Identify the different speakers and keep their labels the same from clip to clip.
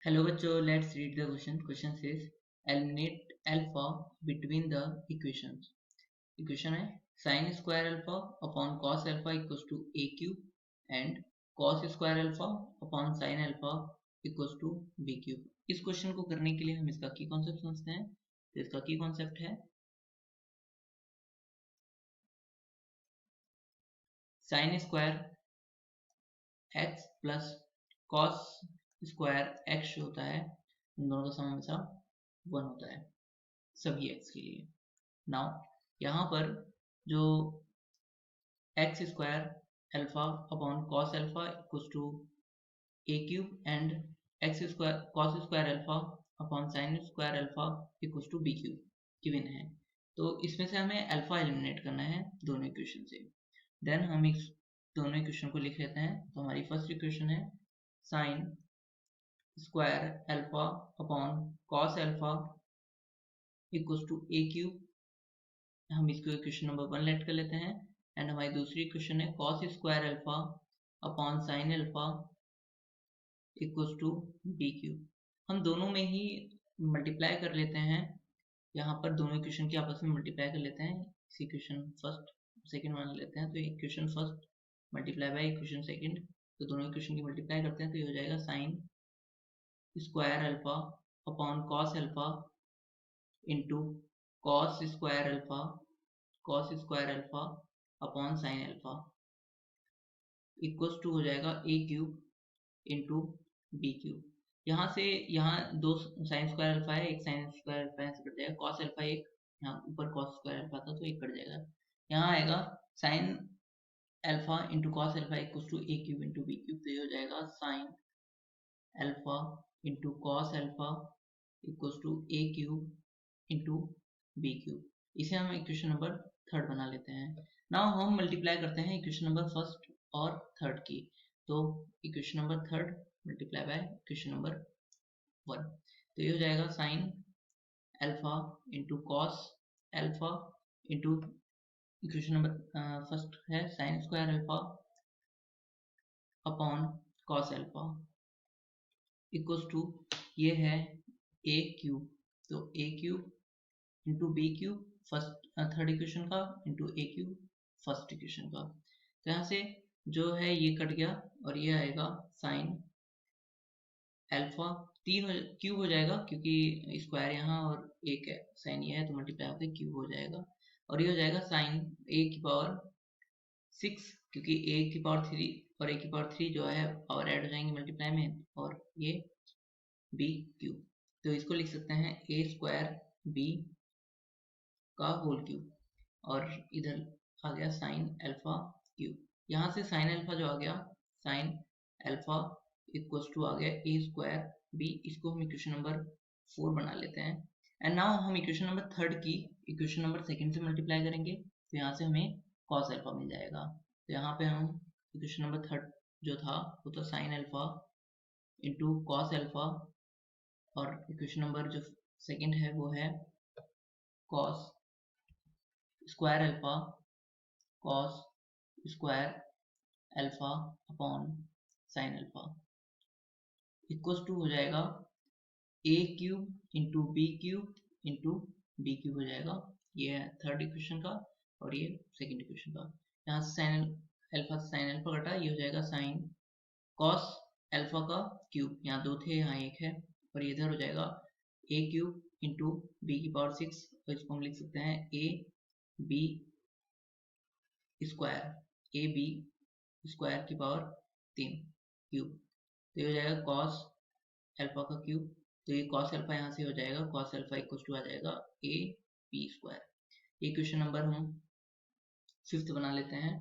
Speaker 1: Hello बच्चों, let's read the question. Question says eliminate alpha between the equations. Equation है sin square alpha upon cos alpha equals to a cube and cos square alpha upon sin alpha equals to b cube. इस question को करने के लिए हम इसका की concept समझते हैं. तो इसका की कॉन्सेप्ट है sin square x plus cos square x होता है, इन दोनों का सम हमेशा 1 होता है सभी x के लिए. नाउ यहाँ पर जो X square alpha upon cos alpha equals to A cube and X square cos square alpha upon sine square alpha equals to B cube given है. तो इसमें से हमें अल्फा एलिमिनेट करना है दोनों इक्वेशन से. देन हम इस दोनों इक्वेशन को लिख लेते हैं. तो हमारी फर्स्ट इक्वेशन है sine square alpha upon cos alpha equals to A cube. हम इसको इक्वेशन नंबर 1 लेट कर लेते हैं. एंड हमारी दूसरी इक्वेशन है cos square alpha upon sine alpha equals to B cube. हम दोनों में ही मल्टीप्लाई कर लेते हैं. यहाँ पर दोनों इक्वेशन की आपस में मल्टीप्लाई कर लेते हैं. इस इक्वेशन फर्स्ट सेकंड मान लेते हैं. तो equation first multiply by equation second, तो दोनों इक्वेशन की मल्टीप्लाई करते हैं तो ये हो जाएगा sine square alpha upon cos alpha into cos square alpha upon sine alpha equals to हो जाएगा A cube into B cube. यहाँ से यहाँ दो साइन स्क्वायर अल्फा है, एक साइन स्क्वायर अल्फा यहाँ से कट जाएगा. कॉस अल्फा एक, यहाँ ऊपर कॉस स्क्वायर अल्फा था तो एक कट जाएगा. यहाँ आएगा sine alpha into cos alpha equals to A cube into B cube. तो ये हो जाएगा sine alpha into cos alpha equals to A cube into B cube. इसे हम इक्वेशन नंबर थर्ड बना लेते हैं. नाउ हम मल्टीप्लाई करते हैं इक्वेशन नंबर फर्स्ट और थर्ड की. तो equation number third multiply by equation number 1. तो ये हो जाएगा sine alpha into cos alpha into equation number first है sine square alpha upon cos alpha equals to ये है ए क्यूब. तो a cube into B cube first third equation का into a cube first equation का. तो यहाँ से जो है ये कट गया और ये आएगा साइन अल्फा तीन क्यूब हो जाएगा क्योंकि स्क्वायर यहाँ और एक है साइन ये है तो मल्टीप्लाई होकर क्यूब हो जाएगा. और ये हो जाएगा साइन ए की पावर 6 क्योंकि ए की पावर 3 और ए की पावर 3 जो है पावर ऐड हो जाएंगे मल्टीप्लाई में, और ये बी क्यूब. तो इसको लिख सकते हैं ए स्क्वायर बी का होल क्यूब. और इधर आ गया साइन अल्फा क्यूब. यहाँ से साइन अल्फा जो आ गया साइन अल्फा इक्वल्स टू आ गया ए स्क्वायर बी. इसको हम इक्वेशन नंबर 4 बना लेते हैं. एंड नाउ हम इक्वेशन नंबर थर्ड की इक्वेशन नंबर सेकंड से मल्टीप्लाई करेंगे. तो यहाँ से हमें कॉस अल्फा मिल जाएगा. तो यहाँ पे हम इक्वेशन नंबर थर्ड जो था वो तो sine alpha into cos alpha, और इक्वेशन नंबर जो सेकंड है वो है cos square alpha cos square alpha upon sine alpha equals to हो जाएगा A cube into B cube हो जाएगा. ये है थर्ड इक्वेशन का और ये सेकंड इक्वेशन का. यहाँ से साइन अल्फा से साइन अल्फा कटा, ये हो जाएगा साइन कॉस अल्फा का क्यूब. यहाँ दो थे यहाँ एक है, और ये इधर हो जाएगा ए क्यूब इंटू बी की पावर 6. तो इसको हम लिख सकते हैं ए बी स्क्वायर की पावर 3 क्यूब. तो ये हो जाएगा कॉस अल्फा का क्यूब. तो ये कॉस अल्फा यहाँ से हो जाएगा कॉस अल्फा इक्वल टू आ जाएगा A B square. Equation number हम फिफ्थ बना लेते हैं.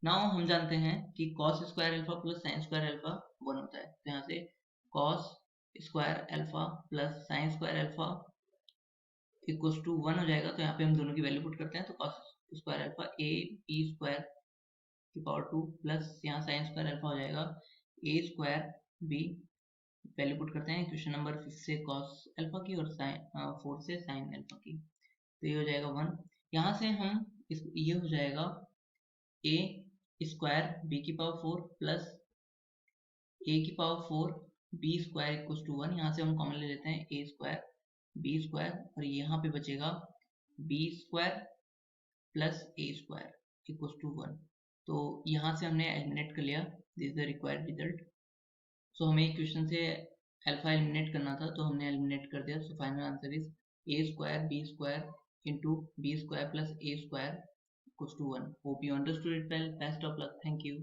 Speaker 1: नाउ हम जानते हैं कि cos square alpha plus sine square alpha 1 होता है. तो यहाँ से cos square alpha plus sine square alpha equals to 1 हो जाएगा. तो यहाँ पे हम दोनों की वैल्यू पुट करते हैं. तो cos square alpha A B square की पावर 2 प्लस यहाँ साइन स्क्वायर अल्फा हो जाएगा A square B. Value put करते हैं इक्वेशन नंबर 5 से कॉस अल्फा की और 4 से साइन अल्फा की. तो ये हो जाएगा 1. यहाँ से हम ये हो जाएगा ए स्क्वायर बी की पावर 4 प्लस ए की power 4 B square equal to 1, यहाँ से हम कॉमन ले लेते हैं ए स्क्वायर बी स्क्वायर, और यहाँ पे बचेगा b square plus A square equal to 1। तो यहाँ से हमने एलिमिनेट कर लिया, this is the required result. So हमें इक्वेशन से अल्फा एलिमिनेट करना था, तो हमने एलिमिनेट कर दिया। So final answer is A square B square into B square plus A square equal to 1। Hope you understood it well. Best of luck. Thank you.